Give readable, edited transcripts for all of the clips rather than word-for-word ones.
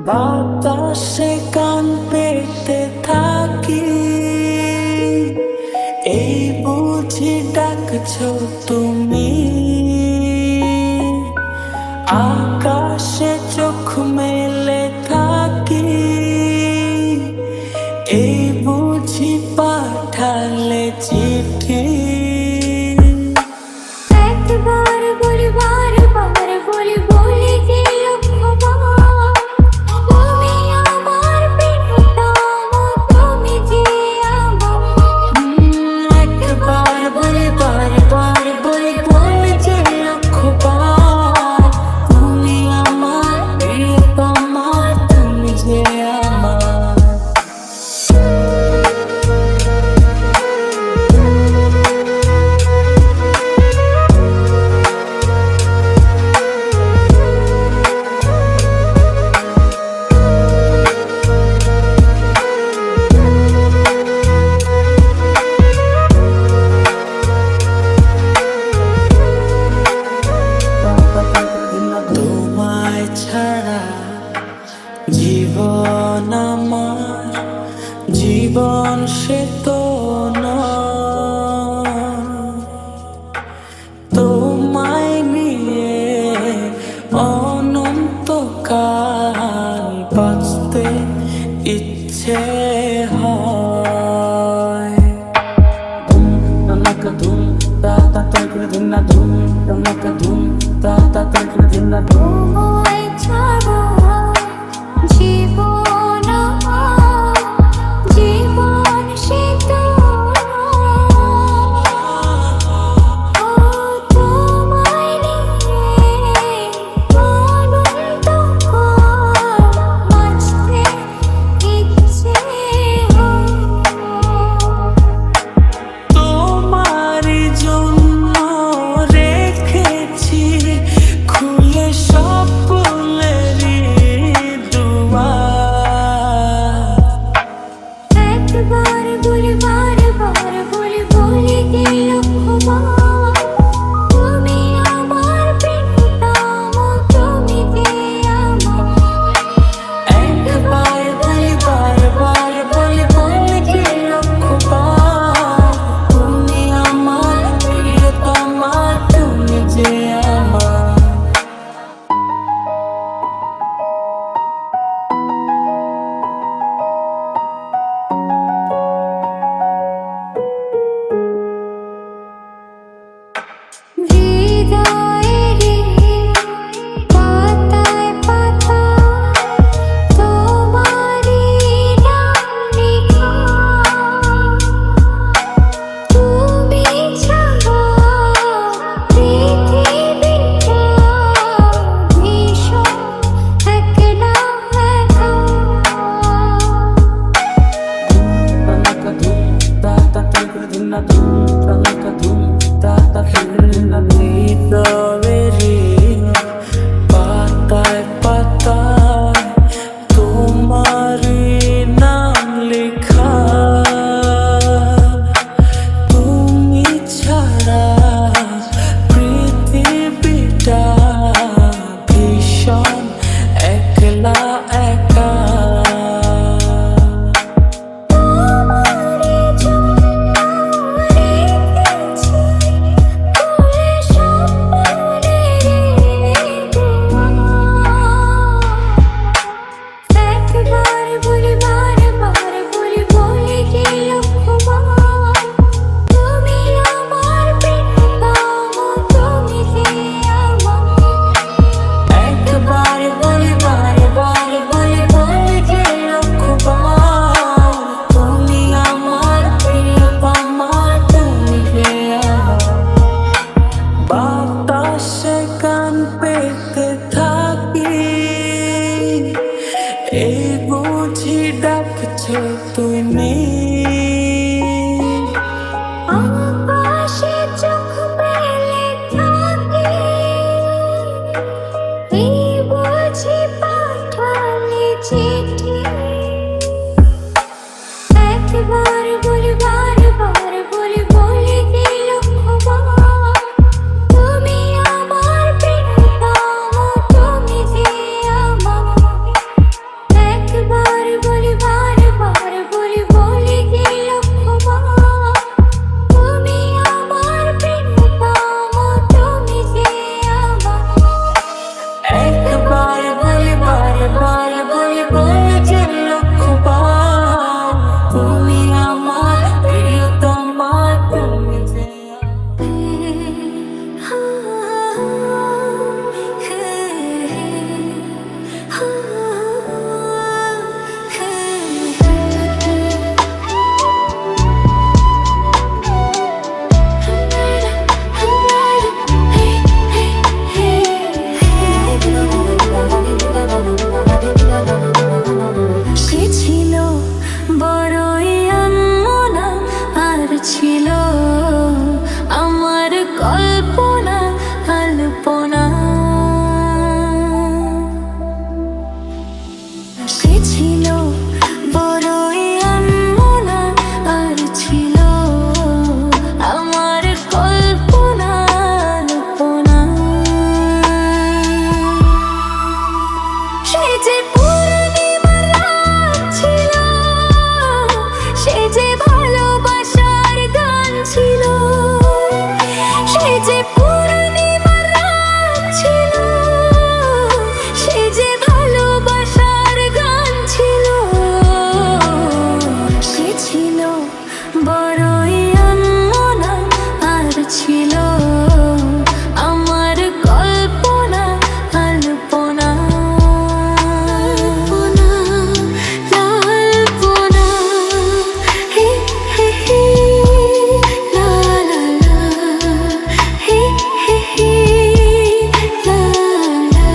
বাতাসে গান পেতে থাকি, এই বুঝি ডাকছো তুমি। আকাশে চোখ মেলে থাকি, এই বুঝি পাঠালে চিঠি। একবার বলি বারবার বলি বলি যে লক্ষ্যবার, তুমি আমার প্রিয়তম, তুমি যে আমার। একবার বলি বারবার বলি বলি যে লক্ষ্যবার, তুমি আমার প্রিয়তম, তুমি যে আমার। তোমায় ছাড়া জীবন আমার, জীবন সে তো নয়। তোমায় নিয়ে অনন্তকাল বাঁচতে ইচ্ছে হয়। ধুম তনক ধুম তা তা তনক ধুম না ধুম তনক ধুম তা তা তনক ধুম না ধুম। তোমায় ছাড়া জীবন আমার, জীবন সে তো নয়। ও তোমায় নিয়ে অনন্তকাল বাঁচতে ইচ্ছে হয়। তোমারই জন্য রেখেছি খুলে সব যে পূর্ণিমার রাত ছিল, সে যে ভালোবাসার গান ছিল, সে যে পূর্ণিমার রাত ছিল, সে যে ভালোবাসার গান ছিল। সে ছিল বড়ই অনমনা, আর ছিল আমার কল্পনা আলপনা। লালপনা, হে হে হে, লা লা লা, হে হে হে, লা লা।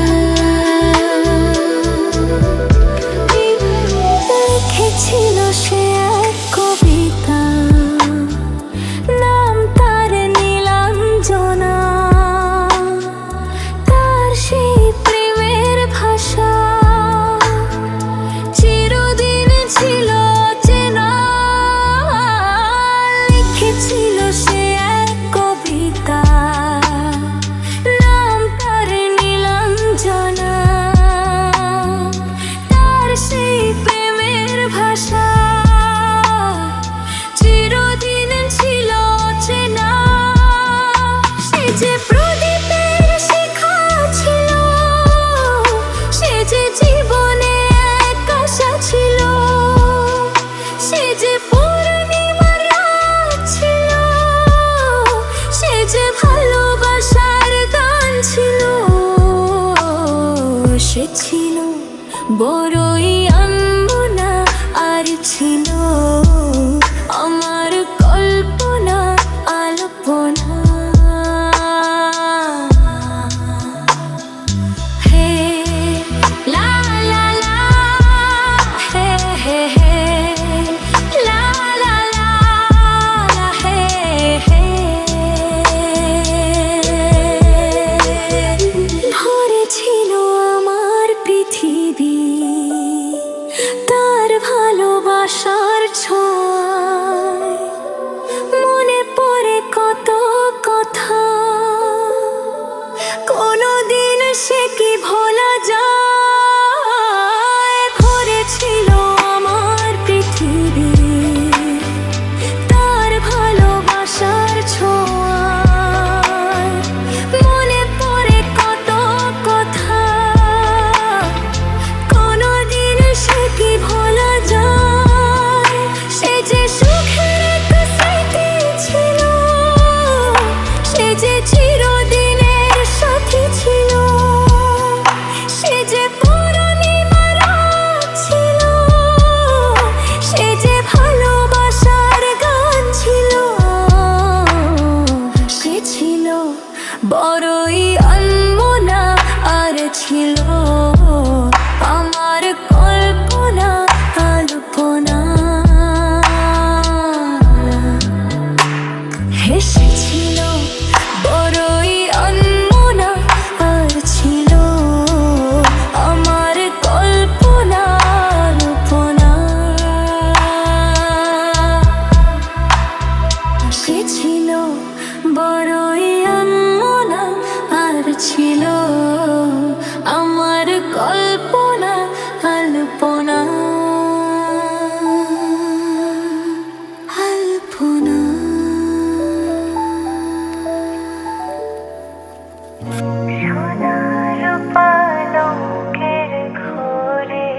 লিখেছিল সে এক কবিতা, নাম তার নীলাঞ্জনা। তার সেই প্রেমের ভাষা চিরদিন ছিল চেনা। লিখেছিল সে এক কবিতা, নাম তার নীলাঞ্জনা। তার সেই প্রেমের ভাষা চিরদিন ছিল চেনা। সে যে প্রদীপের শিখা ছিল, সে যে জীবনে এক আশা ছিল, সে যে পূর্ণিমার রাত ছিল, সে যে ভালোবাসার গান ছিল। সে ছিল বড়ই অনমনা, আর ছিল আমার কল্পনা আলপনা। হে লা লা লা, হে হে হে, লা লা লা, হে হে। ভরেছিল আমার পৃথিবী তার ভালোবাসার ছোঁয়ায়। মনে পড়ে কত কথা, কোনোদিন সে কি ভোলা যায়। ভরেছিল আমার পৃথিবী তার ভালোবাসার ছোঁয়ায়। মনে পড়ে কত কথা, কোনোদিন সে কি ভোলা যায়। সে যে সুখের এক স্মৃতি ছিল, সে যে চিরদিনের সাথী ছিল, সে যে পূর্ণিমার রাত ছিল, সে যে ভালোবাসার গান ছিল। সে ছিল বড়ই অনমনা, আর ছিল আমার কল্পনা আলপনা। হেসেছিল বড়ই অনমনা, আর ছিল আমার কল্পনা আলপনা। সে ছিল বড়ই অনমনা, আর ছিল আমার কল্পনা আলপনা আলপনা। সোনার পালঙ্কের ঘরে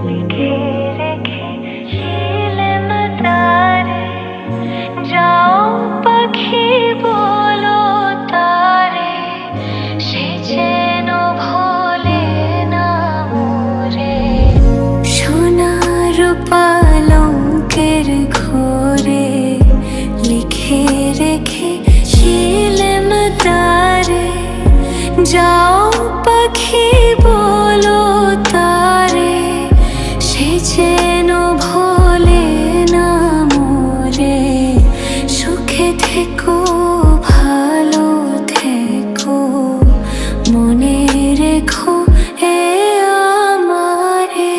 লিখে রেখেছিলেন তারে, যাও পাখি বলো তারে, সে যেন ভোলে না মোরে। সোনার পালঙ্কের ঘরে লিখে রেখেছিলেন তারে, যাও পাখি বলো তারে, সে যেন ভোলে না মোরে। সুখে থেকো, ভালো থেকো, মনে রেখো এ আমারে।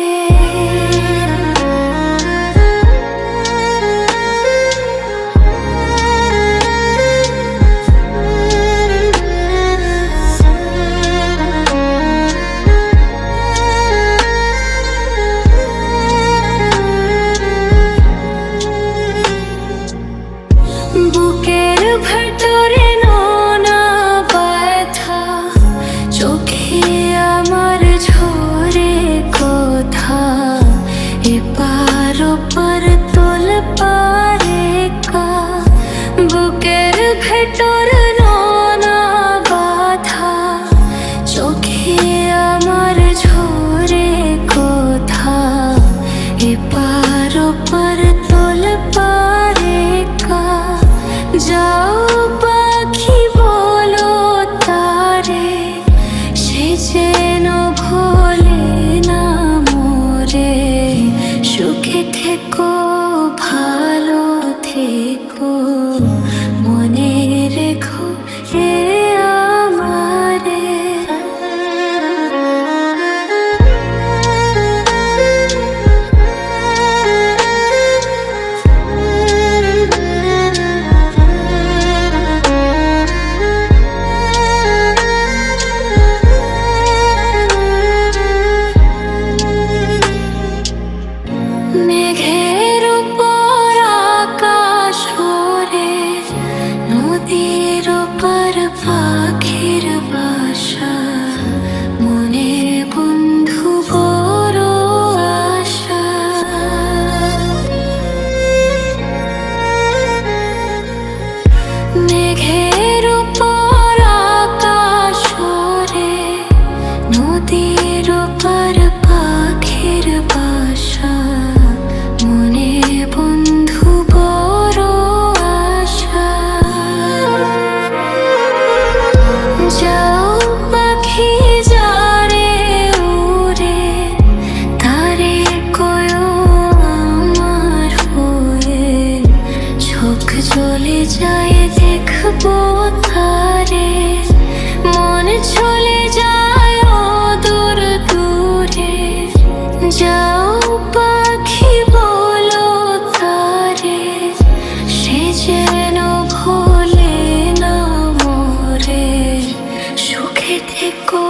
থেকো,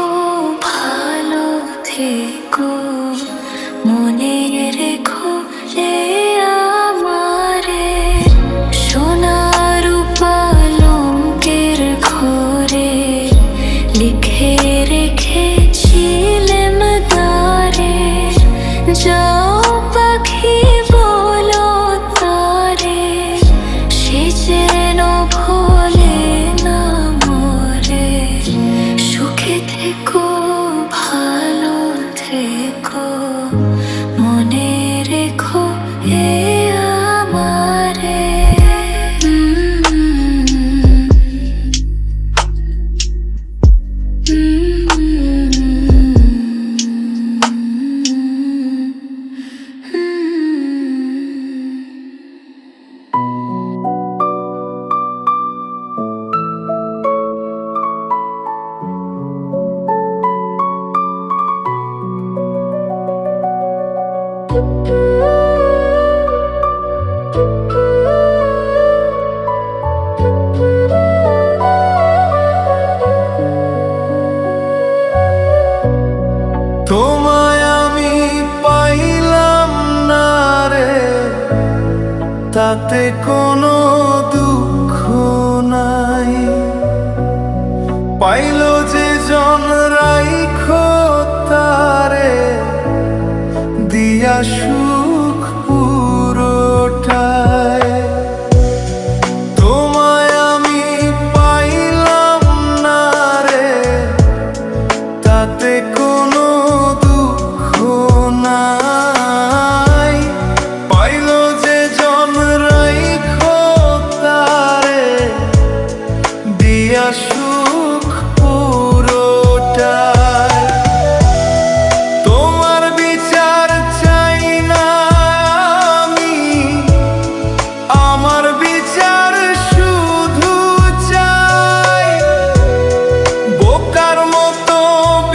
ভালো থেকো, মনে রেখো এ আমারে। সোনার পালঙ্কের ঘরে লিখে রেখেছিলেম তারে। যাও পাখি বলো তারে, সে যেন ভোলে না মোরে। সুখে থেকো, ভালো থেকো, মনে রেখো এ আমারে। তোমায় আমি পাইলাম না রে, তাতে কোনো দুঃখ নাই। পাইল যে জন রাইখো তারে, দিয়া সুখ পুরোটায়। তোমায় আমি পাইলাম না রে, তাতে কোনো দুঃখ নাই। পাইল যে জন রাইখো তারে, দিয়া সুখ পুরোটায়। তোমার বিচার চাই না আমি, আমার বিচার শুধু চাই। বোকার মতো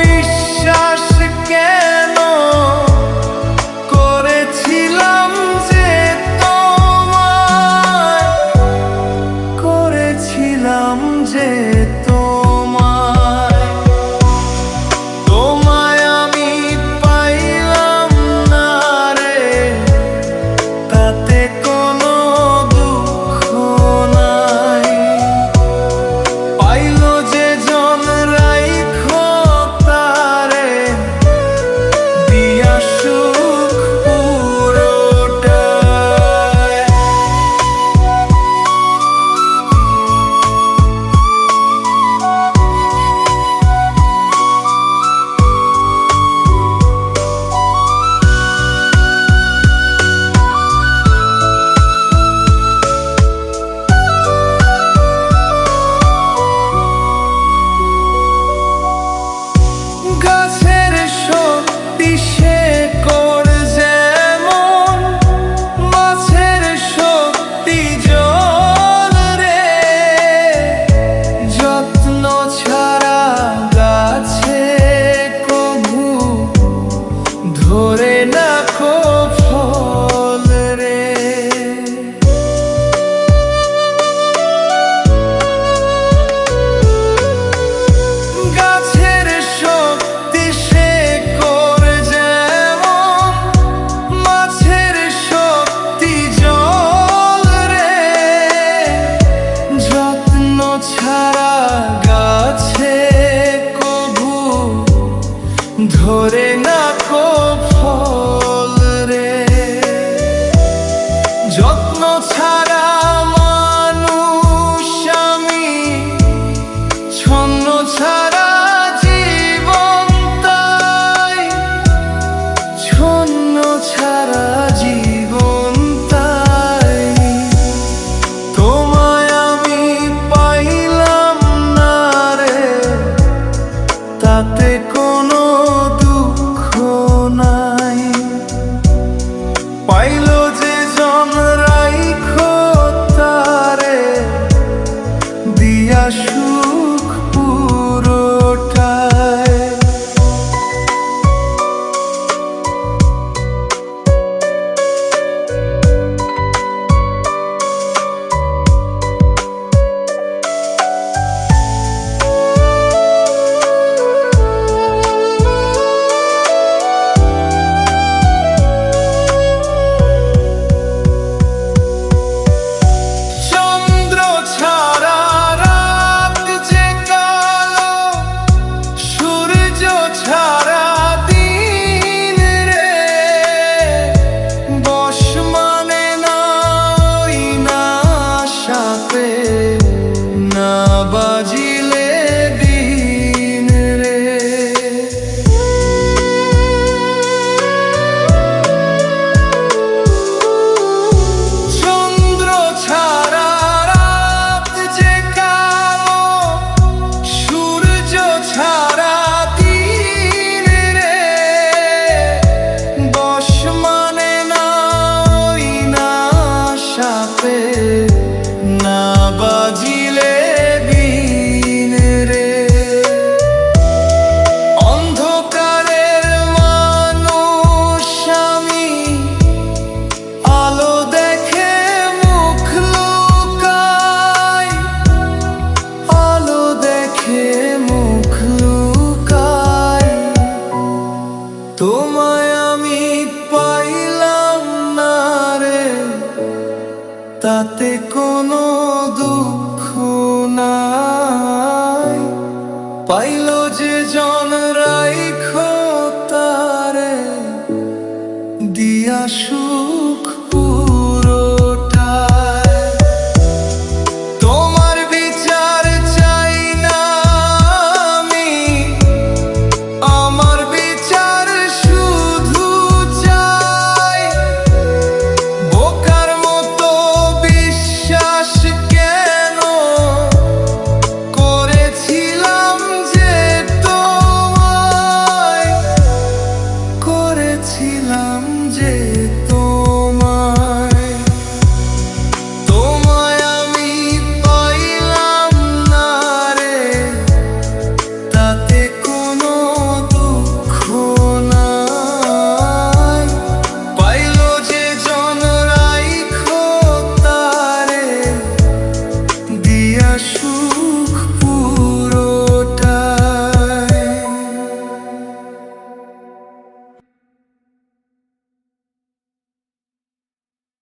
বিশ্বাস কেন করেছিলাম যে তোমায়, করেছিলাম যে তোমায়। তোমায় আমি পাইলাম না রে, তাতে কোনো দুঃখ নাই। পাইল যে জন রাইখো তারে, দিয়া সুখ পুরোটায়। গাছের শক্তি শেকড় যেমন, মাছের শক্তি জল রে। যত্ন ছাড়া গাছে কভু ধরে না কো ফল রে। গাছের শক্তি শেকড় যেমন, মাছের শক্তি জল রে। যত্ন ছাড়া গাছে কভু ধরে না কো ফল রে। যত্ন ছাড়া মানুষ আমি, ছন্ন ছাড়া জীবন তাই, ছন্ন ছাড়া জীবন তাই। তোমায় আমি পাইলাম না রে, তাতে কোনো দুঃখ নাই। পাইল যে জন রাইখো তারে, দিয়া সুখ পুরোটায়। তাতে কোনো দুঃখ নাই। পাইল যে জন রাইখো তারে দিয়া